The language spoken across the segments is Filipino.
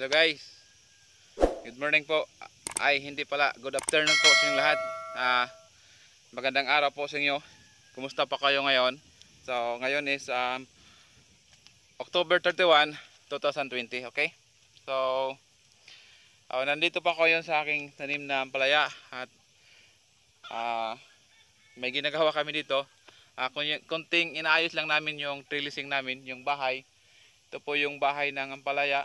Hello guys, good morning po. Ay hindi pala, good afternoon po sa inyong lahat. Magandang araw po sa inyo. Kumusta pa kayo ngayon? So ngayon is October 31, 2020, okay? So nandito pa ako yun sa aking tanim na ampalaya. At may ginagawa kami dito. Kunting inaayos lang namin yung trellising namin, yung bahay. Ito po yung bahay ng ampalaya.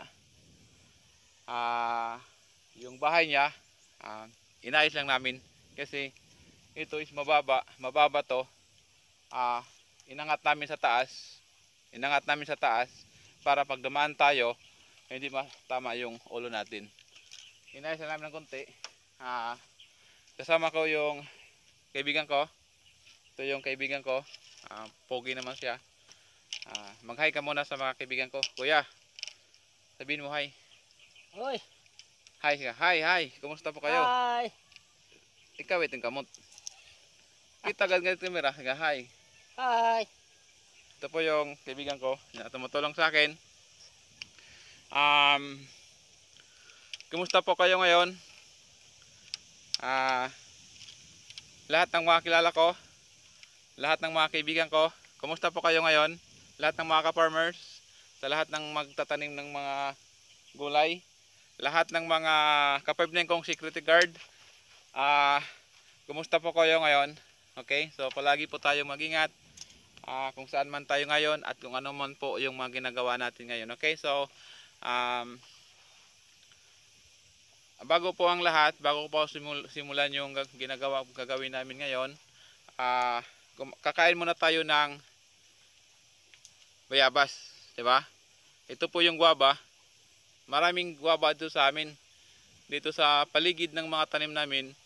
Yung bahay niya, inayos lang namin kasi ito is mababa to. Inangat namin sa taas para pag dumaan tayo hindi tama yung ulo natin. Inayos lang namin ng konti. Kasama ko yung kaibigan ko. Ito yung kaibigan ko, pogi naman siya. Mag-hi ka muna sa mga kaibigan ko. Kuya, sabihin mo hi. Hoy. Hi. Kumusta po kayo? Hi. Ikaw iting kamot. Kita agad kamera. Hi. Hi. Ito po yung kaibigan ko na tumutulong sa akin. Kumusta po kayo ngayon? Lahat ng mga kilala ko, lahat ng mga kaibigan ko, kumusta po kayo ngayon? Lahat ng mga ka-farmers, sa lahat ng magtatanim ng mga gulay, lahat ng mga kapatid kong security guard, kumusta po kayo ngayon? Okay, so palagi po tayo mag-ingat kung saan man tayo ngayon at kung ano man po yung mga ginagawa natin ngayon. Okay, so bago po ang lahat, bago po simulan yung gagawin namin ngayon, kakain muna tayo ng bayabas, di ba? Ito po yung guava. Maraming guava dito sa amin. Dito sa paligid ng mga tanim namin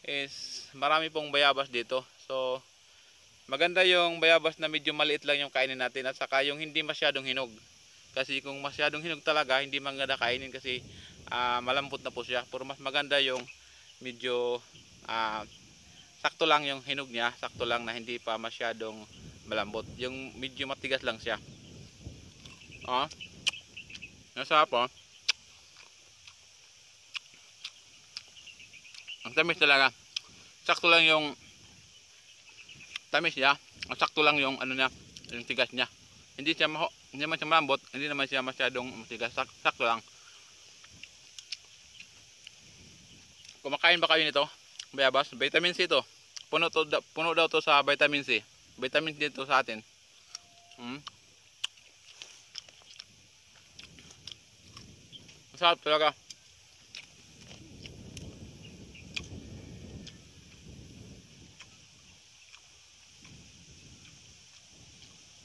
is marami pong bayabas dito. So maganda yung bayabas na medyo maliit lang yung kainin natin at saka yung hindi masyadong hinog. Kasi kung masyadong hinog talaga, hindi maganda kainin kasi malambot na po siya. Pero mas maganda yung medyo sakto lang yung hinog niya, sakto lang na hindi pa masyadong malambot. Yung medyo matigas lang siya. Nasarap po. Ang tamis talaga. Sakto lang yung tamis niya. Sakto lang yung ano niya, yung tigas niya. Hindi naman siya malambot, hindi naman siya masyadong matigas. Sakto lang. Kumakain ba kayo nito? Bayabas, vitamin C to. Puno daw to sa vitamin C. Vitamin C dito sa atin. Masarap talaga.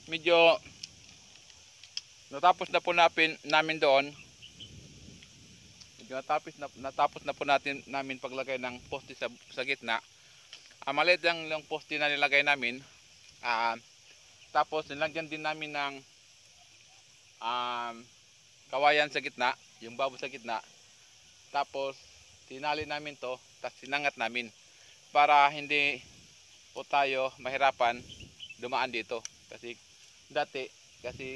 Medyo natapos na po namin doon. Medyo natapos na po namin paglagay ng poste sa gitna. Maliit lang yung poste na nilagay namin. Tapos nilagyan din namin ng kawayan sa gitna, yung babo sa gitna. Tapos tinali namin to, tapos sinangat namin para hindi po tayo mahirapan dumaan dito. Kasi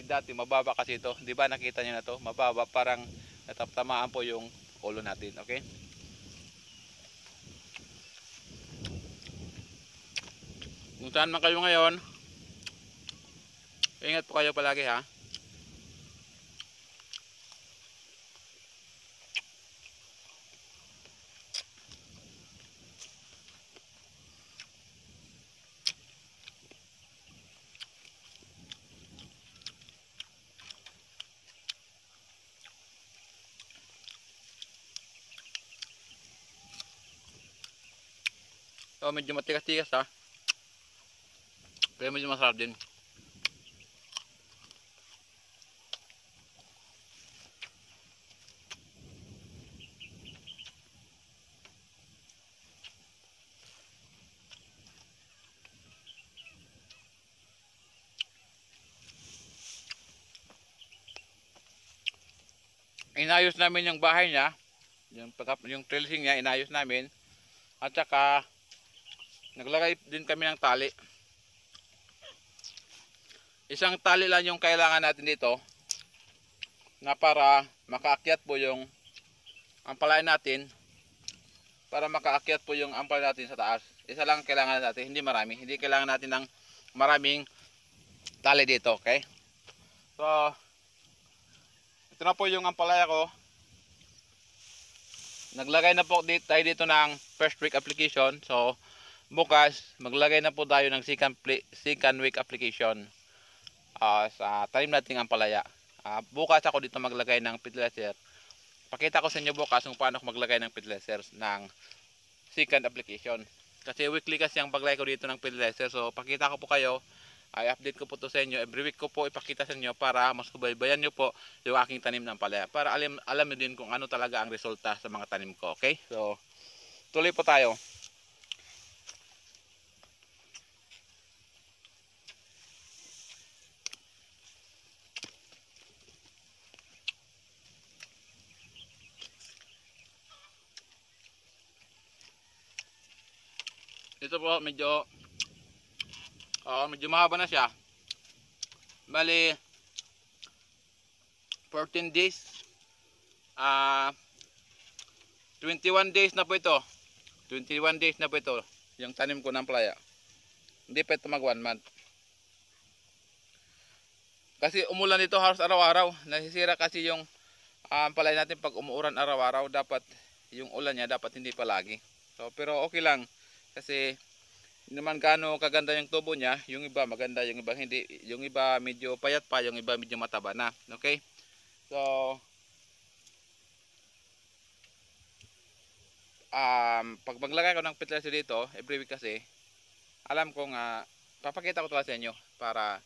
dati mababa kasi ito, 'di ba? Nakita niyo na to, mababa, parang natatamaan po yung ulo natin, okay? Kung saan man kayo ngayon, ingat po kayo palagi, ha. So medyo matigas-tigas, ha. Pero medyo masarap din. Inayos namin yung bahay niya, yung trellising niya, inayos namin. At saka naglagay din kami ng tali. Isang tali lang yung kailangan natin dito na para makaakyat po yung ampalaya natin, para makaakyat po yung ampalaya natin sa taas. Isa lang kailangan natin, hindi marami. Hindi kailangan natin ng maraming tali dito, okay? So, ito na po yung ampalaya ko. Naglagay na po tayo dito ng first week application. So, bukas, maglagay na po tayo ng second week application sa tanim nating ampalaya. Bukas ako dito maglagay ng fertilizer. Pakita ko sa inyo bukas kung paano ako maglagay ng fertilizer ng second application. Kasi weekly kasi ang paglagay ko dito ng fertilizer. So, pakita ko po kayo. Ay update ko po to sa inyo. Every week ko po ipakita sa inyo para mas kubaybayan nyo po yung aking tanim ng palaya. Para alam nyo din kung ano talaga ang resulta sa mga tanim ko. Okay? So, tuloy po tayo. Ito po medyo mahaba na siya. Bali 14 days 21 days na po ito. 21 days na po ito yung tanim ko ng palaya. Hindi pa ito mag 1 month. Kasi umulan dito halos araw-araw. Nasisira kasi yung palaya natin pag umuuran araw-araw. Dapat yung ulan niya dapat hindi palagi. So, pero okay lang. Kasi hindi naman gaano kaganda yung tubo niya. Yung iba maganda, yung iba hindi. Yung iba medyo payat pa, yung iba medyo mataba na. Okay? So, pag maglagay ko ng fertilizer dito, every week kasi, alam ko nga, papakita ko talaga sa inyo para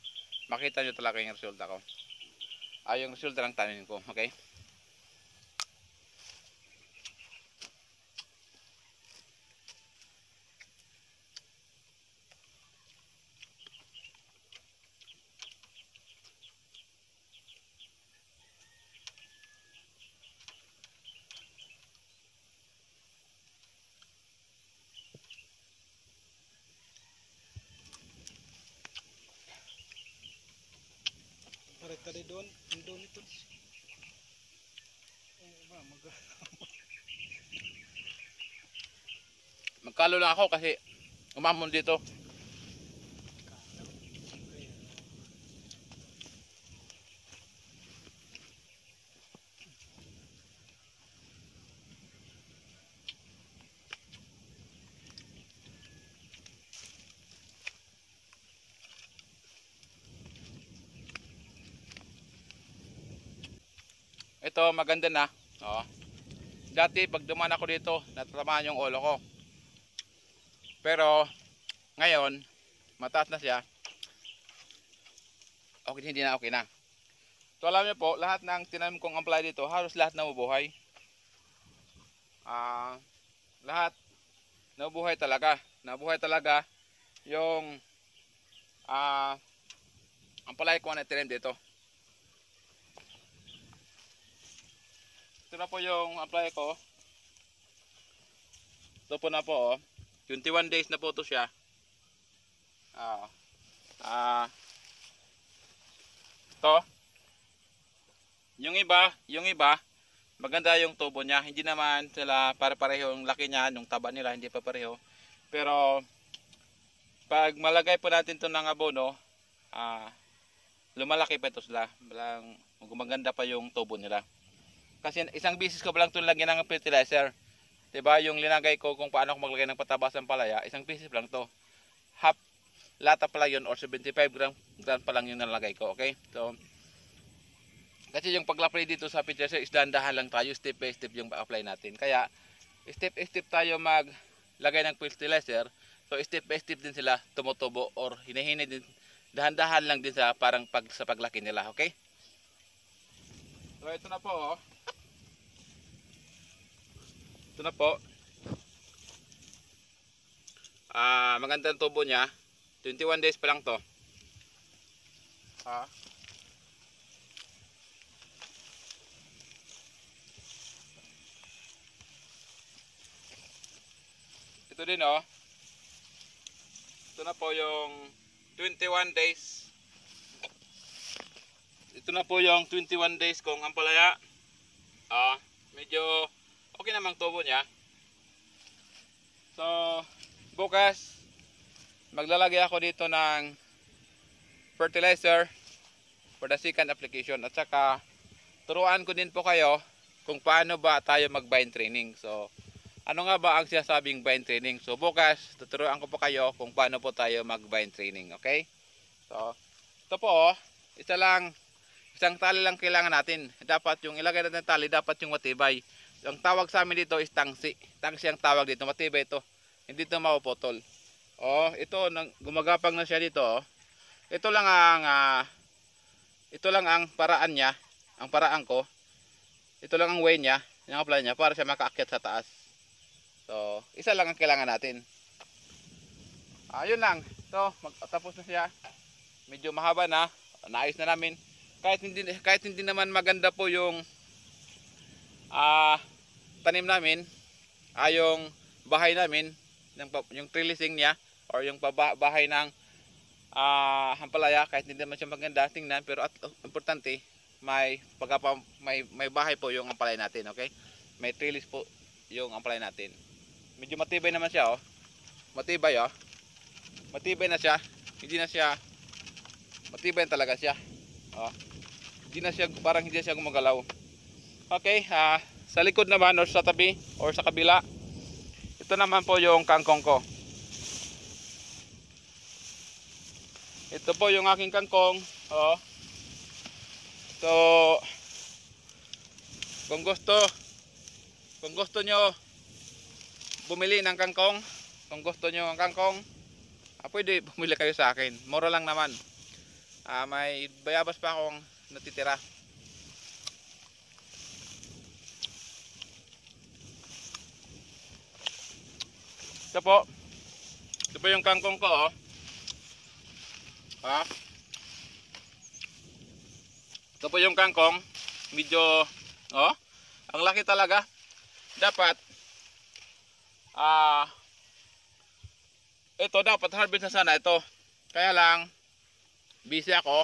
makita nyo talaga yung resulta ko. Yung resulta ng tanim ko. Okay? Tadi doon ito. Magkalo lang ako kasi umamon dito. Ito maganda na. Oh. Dati pag dumaan ako dito, natatamaan yung ulo ko. Pero ngayon, mataas na siya. Okay, hindi na okay na. So alam niyo po, lahat ng tinanim kong ampalaya dito, halos lahat nabubuhay. Lahat nabubuhay talaga. Nabubuhay talaga yung ampalaya ko na tinanim dito. Ito na po yung ampalaya ko. Ito po na po, oh. 21 days na po ito siya. Ito. Yung iba, maganda yung tubo niya. Hindi naman sila pare-pareho yung laki niya, yung taba nila hindi pa pareho. Pero pag malagay po natin ito ng abono, lumalaki pa ito sila. Maganda pa yung tubo nila. Kasi isang bisis ko pa lang ito lagyan ng fertilizer. Diba yung linagay ko kung paano ako maglagay ng patabas ng palaya, isang bisis pa lang to. Half lata pa lang yun or 75 gram pa lang yung nalagay ko. Okay? So, kasi yung pag-apply dito sa fertilizer is dahan-dahan lang tayo, step by step yung apply natin. Kaya step by step tayo maglagay ng fertilizer. So step by step din sila tumutubo or hinihini din. Dahan-dahan lang din sa parang sa paglaki nila. Okay? So ito na po, oh. Ito na po. Maganda ang tubo niya. 21 days pa lang to. Ito din, oh. Ito na po yung 21 days. ito na po yung 21 days kong ampalaya. Medyo okay namang tubo niya. So, bukas maglalagay ako dito ng fertilizer for the second application. At saka, turuan ko din po kayo kung paano ba tayo mag-vine training. So, ano nga ba ang sinasabing vine training? So, bukas, tuturuan ko po kayo kung paano po tayo mag-vine training. Okay? So, ito po, isang tali lang kailangan natin. Dapat yung ilagay natin ng tali, dapat yung matibay. Ang tawag sa amin dito is tangsi. Tangsi ang tawag dito, matibay ito. Hindi ito mapuputol. Ito, gumagapang na siya dito. Ito lang ang paraan niya, ang paraan ko. Ito lang ang way niya, yung apply niya para siya makaakyat sa taas. So, isa lang ang kailangan natin. Yun lang. Ito, tapos na siya. Medyo mahaba na. Naayos na namin. Kahit hindi naman maganda po yung tanim namin, yung bahay namin, yung trellising niya or yung bahay ng ampalaya, kahit hindi naman siya maganda tingnan, pero importante may bahay po yung ampalaya natin, okay? May trellis po yung ampalaya natin. Medyo matibay naman siya, matibay, matibay na siya. Hindi na siya matibay talaga siya. Hindi na siya, parang hindi siya gumagalaw. Okay, sa likod naman or sa tabi or sa kabila, ito naman po yung kangkong ko. Ito po yung aking kangkong. So, kung gusto nyo bumili ng kangkong, kung gusto nyo ang kangkong, pwede bumili kayo sa akin. Mura lang naman. May bayabas pa akong natitira. Ito po yung kangkong ko. Ito po yung kangkong. Medyo ang laki talaga. Dapat ito dapat harvest na sana ito. Kaya lang busy ako.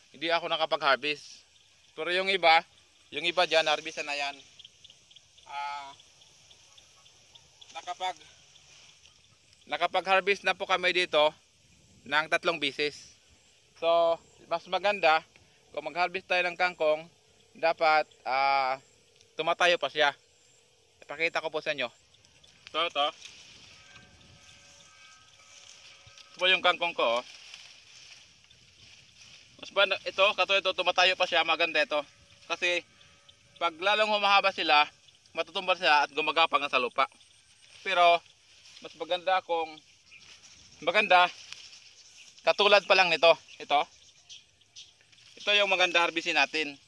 Hindi ako nakapag-harvest. Pero yung iba dyan, harvest na yan. Nakapag-harvest na po kami dito ng 3 beses. So, mas maganda kung mag-harvest tayo ng kangkong, dapat tumatayo pa siya. Ipakita ko po sa inyo. Ito po yung kangkong ko. Mas ba ito, katulad ito, tumatayo pa siya, maganda ito. Kasi pag lalong humahaba sila, matutumba sila at gumagapang sa lupa. Pero mas maganda katulad pa lang nito. Ito yung maganda harvestin natin.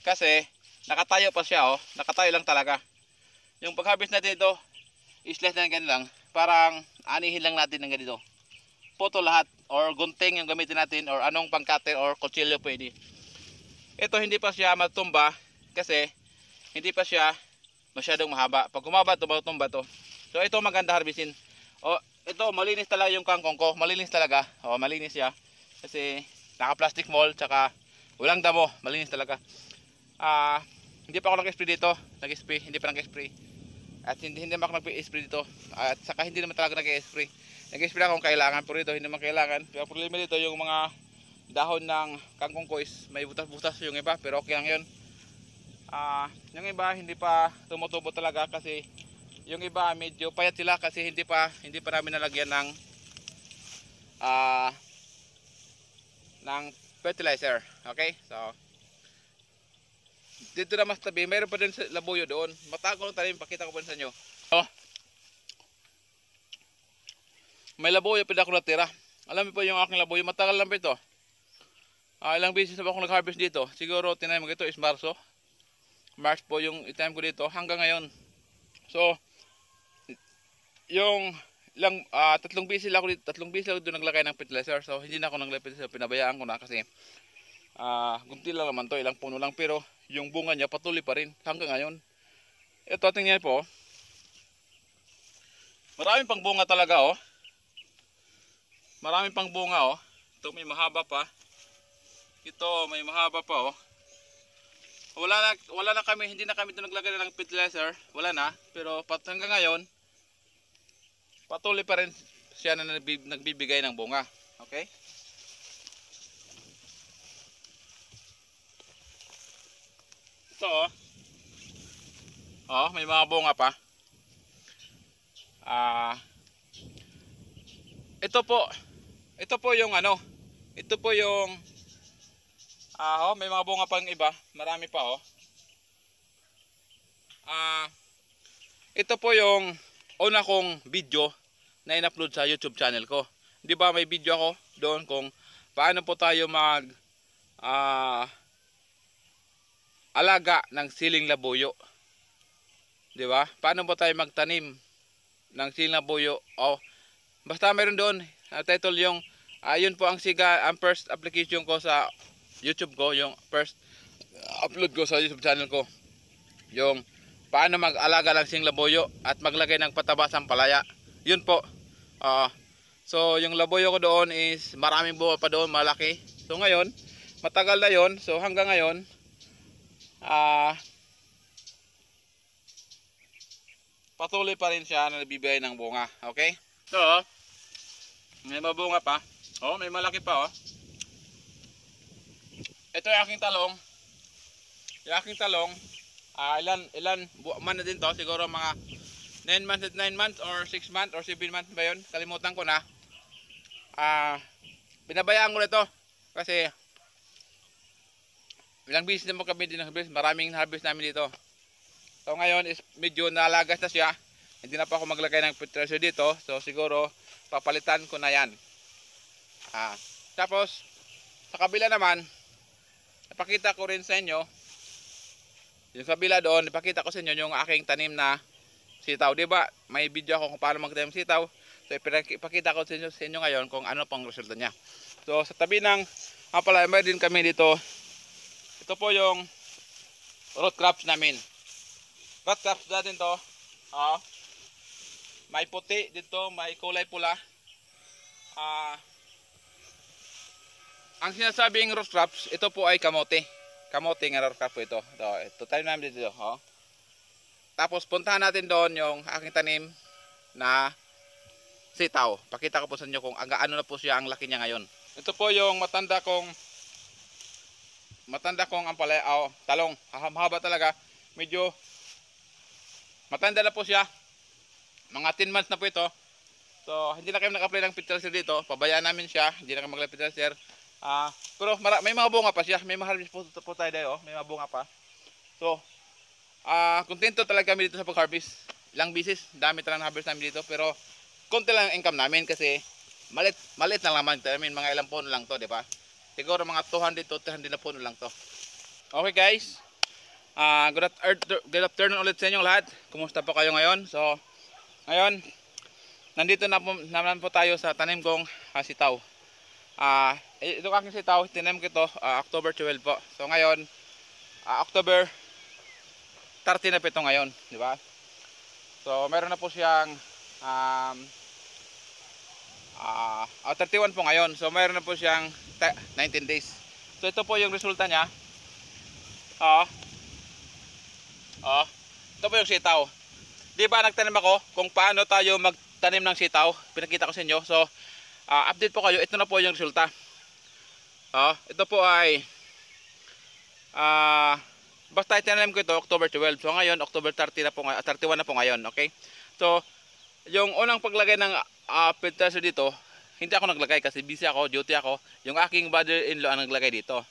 Kasi nakatayo pa siya, nakatayo lang talaga. Yung pag-harvest natin ito, isles na ganyan lang, parang anihin lang natin ng ganito. Puto lahat or gunting yung gamitin natin or anong pangcutter or kutsilyo pwede. Ito hindi pa siya matumba kasi hindi pa siya masyadong mahaba. Pag humaba, tumba to. So ito maganda harvestin. Ito malinis talaga yung kangkong ko, malinis talaga. Malinis siya kasi naka-plastic mold tsaka walang damo, malinis talaga. Hindi pa ako nag-spray dito, hindi pa nag-spray. At hindi pa ako nag-spray dito. At saka hindi naman talaga nag-spray. Nag-spray ako kung kailangan, pero dito hindi naman kailangan. Pero problema dito yung mga dahon ng kangkong ko is may butas-butas yung iba, pero okay lang yun. Yung iba hindi pa tumutubo talaga kasi yung iba medyo payat sila kasi hindi pa namin nalagyan ng fertilizer. Okay? So dito na mas tabi, mayroon pa din sa labuyo doon. Matago lang tayo, pakita ko pa sa inyo. May labuyo pa ako natira. Alam mo po yung aking labuyo, matagal lang pa ito. Ilang beses na ako nag-harvest dito. Siguro tinaym ko ito is Marso. March po yung itime ko dito hanggang ngayon. So yung 3 beses lang ako doon naglagay ng fertilizer. So hindi na ako naglagay fertilizer, pinabayaan ko na kasi gunti lang naman to, ilang puno lang, pero yung bunga niya patuloy pa rin hanggang ngayon. Ito, tingnan po. Maraming pang bunga talaga, Maraming pang bunga, Ito may mahaba pa. Ito, may mahaba pa oh. Wala na kami, hindi na kami ito naglagay ng fertilizer. Wala na, pero hanggang ngayon, patuloy pa rin siya na nagbibigay ng bunga. Okay? Ito oh. Oh, may mga bunga pa. Ito po yung ano, ito po yung may mga bunga pang iba, marami pa oh. Ito po yung una kong video na in-upload sa YouTube channel ko. 'Di ba may video ako doon kung paano po tayo mag alaga ng siling labuyo. 'Di ba? Paano po tayo magtanim ng siling labuyo? Oh, basta mayroon doon title yung yun po ang first application ko sa YouTube ko, yung first upload ko sa YouTube channel ko. Yung paano mag-alaga ng siling labuyo at maglagay ng pataba sa palaya. Yun po. So yung labuyo ko doon is maraming buwa pa doon, malaki. So ngayon, matagal na yon. So hanggang ngayon, patuloy pa rin siya na nabibigay ng bunga. Okay? So, may mabunga pa. Oh, may malaki pa oh. Ito yung aking talong. Yung aking talong, ilan man na din to, siguro mga 9 months or 6 months or 7 months ba yun? Kalimutan ko na. Binabayaan ko na ito kasi ilang beses naman kami din harvest, maraming harvest namin dito. So ngayon is medyo nalagas na siya. Hindi na pa ako maglagay ng fertilizer dito. So siguro papalitan ko na yan. Tapos sa kabila naman, ipakita ko rin sa inyo yung kabila doon, ipakita ko sa inyo yung aking tanim na sitaw. Diba may video ako kung paano magtanim sitaw. So ipakita ko sa inyo ngayon kung ano pang resulta niya. So sa tabi ng may din kami dito. Ito po yung root crops namin. Root crops natin to. May puti dito, may kulay pula. Ang sinasabing root crops, ito po ay kamote. Kamote nga root crop po ito. Ito tayo namin dito. Tapos puntahan natin doon yung aking tanim na sitaw. Pakita ko po sa inyo kung ano na po siya ang laki niya ngayon. Ito po yung matanda kong ampalaya, talong. Mahaba talaga. Medyo matanda na po siya. Mga 10 months na po ito. So hindi na kami nag-apply ng fertilizer dito. Pabayaan namin siya. Hindi na kami mag-apply fertilizer. Pero may mga bunga pa siya. May ma-harvest po tayo dito. May mga bunga pa. So kontento talaga kami dito sa pag-harvest. Ilang bisis, dami talagang harvest namin dito. Pero konti lang ang income namin kasi malit na naman namin. Mga ilang puno lang to, di ba? Siguro mga 200 to 300 na puno lang to. Okay guys, good afternoon ulit sa inyong lahat. Kumusta po kayo ngayon? So ngayon, nandito naman po tayo sa tanim kong sitaw. Itong aking sitaw, tinanim ko ito October 12 po. So ngayon, October 30 na po ito ngayon, di ba? So meron na po siyang 31 po ngayon. So meron na po siyang 19 days. So ito po yung resulta niya. Ito po yung sitaw. Di ba nagtanim ako kung paano tayo magtanim ng sitaw? Pinakita ko sa inyo. So update po kayo. Ito na po yung resulta. Ito po ay basta itinanim ko ito October 12. So ngayon October 30 na po, 31 na po ngayon. Okay? So yung unang paglagay ng fertilizer dito, hindi ako naglagay kasi busy ako, duty ako. Yung aking brother-in-law ang naglagay dito.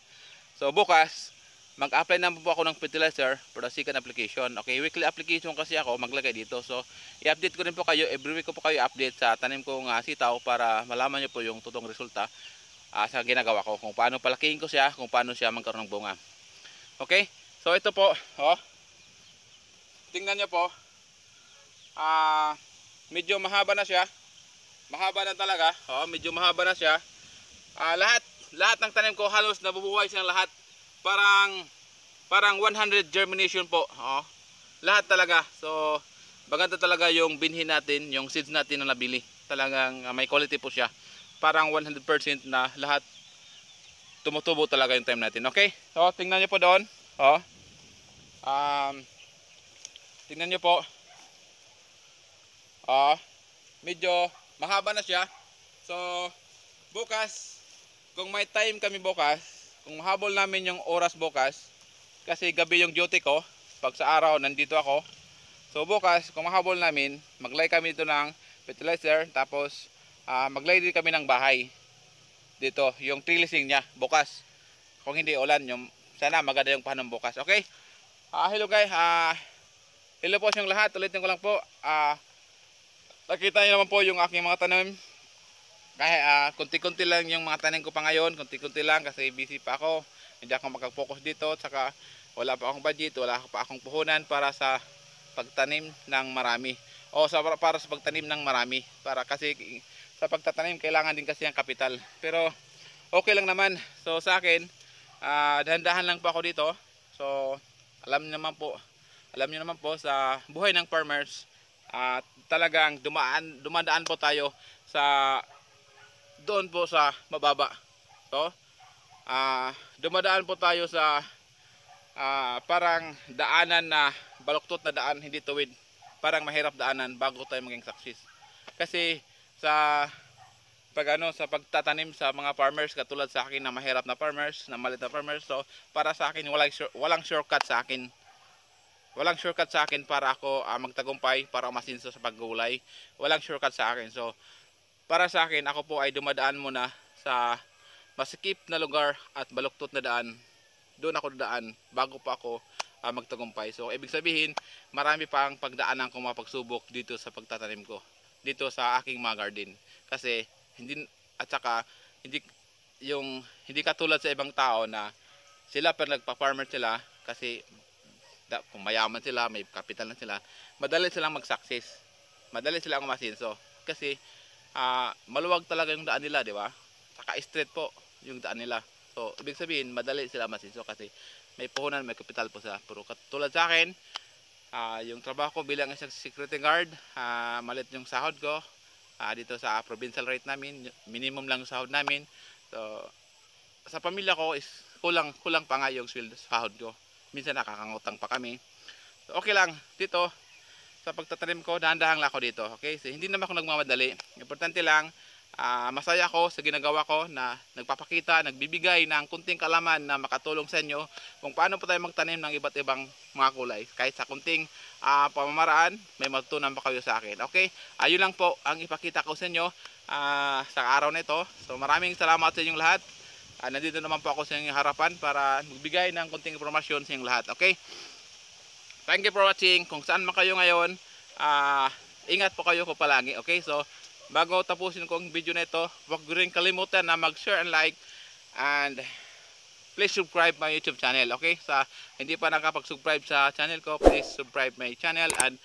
So bukas, mag-apply na po ako ng fertilizer for the second application. Okay, weekly application kasi ako maglagay dito. So i-update ko rin po kayo, every week ko po kayo update sa tanim kong sitaw para malaman nyo po yung totoong resulta sa ginagawa ko. Kung paano palakihin ko siya, kung paano siya magkaroon ng bunga. Okay, so ito po, tingnan nyo po. Medyo mahaba na siya. Mahaba na talaga. Medyo mahaba na siya. Lahat ng tanim ko halos nabubuhay siya lahat. Parang 100 germination po. Lahat talaga. So maganda talaga yung binhi natin, yung seeds natin na nabili. Talagang may quality po siya. Parang 100% na lahat tumutubo talaga yung time natin. Okay? So, tingnan nyo po doon. Oh. Tingnan nyo po. Oh. Medyo mahaba na siya. So, bukas, kung may time kami bukas, kung mahabol namin yung oras bukas, kasi gabi yung duty ko, pag sa araw nandito ako. So, bukas, kung mahabol namin, maglay kami dito ng fertilizer, tapos maglay din kami ng bahay. Dito, yung trellising niya, bukas. Kung hindi ulan, sana maganda yung pahanong bukas. Okay? Hello guys, hello po sa inyong lahat. Ulitin ko lang po. Nakita niyo naman po yung aking mga tanim. Kahit kunti-kunti lang yung mga tanim ko pa ngayon. Kunti-kunti lang kasi busy pa ako. Hindi ako makag-focus dito. Saka wala pa akong budget. Wala pa akong puhunan para sa pagtanim ng marami. Para sa pagtanim ng marami. Kasi sa pagtatanim kailangan din kasi ang kapital. Pero okay lang naman. So sa akin, dahan-dahan lang po ako dito. So alam niyo naman po sa buhay ng farmers, talagang dumadaan po tayo doon po sa mababa. So dumadaan po tayo sa parang daanan na baluktot na daan, hindi tuwid. Parang mahirap daanan bago tayo maging success. Kasi sa pagtatanim sa mga farmers katulad sa akin na mahirap na farmers, na maliit na farmers, so para sa akin walang shortcut sa akin. Walang shortcut sa akin para ako magtagumpay, para umasinso sa paggulay. Walang shortcut sa akin. So para sa akin, ako po ay dumadaan muna sa masikip na lugar at baluktot na daan. Doon ako dadaan bago pa ako magtagumpay. So ibig sabihin, marami pang pagdaanan kong mga pagsubok dito sa pagtatanim ko, dito sa aking mga garden. Kasi hindi katulad sa ibang tao na sila pero nagpa-farmer sila kasi kung mayaman sila, may kapital na sila, madali silang mag-success. Madali silang umasinso kasi maluwag talaga yung daan nila, di ba? Saka straight po yung daan nila. So ibig sabihin, madali sila masinso kasi may puhunan, may kapital po sila. Pero katulad sa akin, yung trabaho ko bilang isang security guard, maliit yung sahod ko. Dito sa provincial rate namin, minimum lang yung sahod namin. So sa pamilya ko is kulang pa nga yung sahod ko. Minsan nakakangutang pa kami. So okay lang dito sa pagtatanim ko, dahan-dahan lang ako dito. Okay? So, hindi naman ako nagmamadali. Importante lang, masaya ako sa ginagawa ko na nagpapakita, nagbibigay ng kunting kalaman na makatulong sa inyo kung paano po tayo magtanim ng iba't ibang mga kulay. Kahit sa kunting pamamaraan, may matutunan pa kayo sa akin. Okay? Ayun lang po ang ipakita ko sa inyo sa araw na ito. So maraming salamat sa inyong lahat. Nandito naman po ako sa inyong harapan para magbigay ng kunting informasyon sa inyong lahat. Okay? Thank you for watching. Kung saan man kayo ngayon, ingat po kayo palagi. Okay? So bago tapusin ko ang video na ito, huwag rin kalimutan na mag-share and like, and please subscribe my YouTube channel. Okay? Sa hindi pa nakapag-subscribe sa channel ko, please subscribe my channel and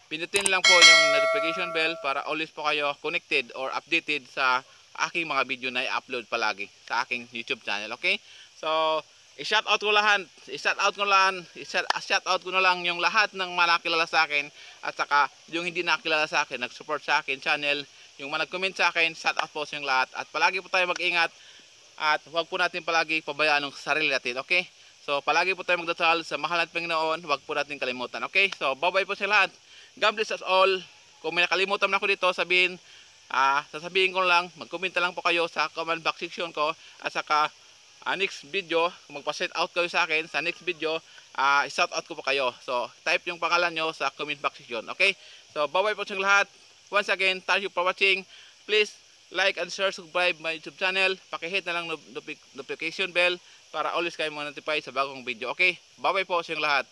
pinutin lang po yung notification bell para always po kayo connected or updated sa aking mga video na i-upload palagi sa aking YouTube channel. Okay? So i-shout out ko na lang yung lahat ng nakilala sa akin at saka yung hindi nakilala sa akin, nag-support sa akin channel, yung mga nag-comment sa akin, shout out po sa yung lahat. At palagi po tayo mag-ingat at huwag po natin palagi pabayaan ng sarili natin. Okay? So palagi po tayo magdasal sa mahal at Panginoon, huwag po natin kalimutan. Okay? So bye-bye po sa lahat. God bless us all. Kung may nakalimutan na ako dito, sasabihin ko lang, mag-comment lang po kayo sa comment box section ko at saka next video, kung magpa-shout out kayo sa akin sa next video, i-shout out ko po kayo. So type yung pangalan nyo sa comment box section. Okay? So bye-bye po sa lahat. Once again, thank you for watching. Please like and share, subscribe my YouTube channel. Paki-hit na lang notification bell para always kayo ma-notify sa bagong video. Okay? Bye-bye po sa lahat.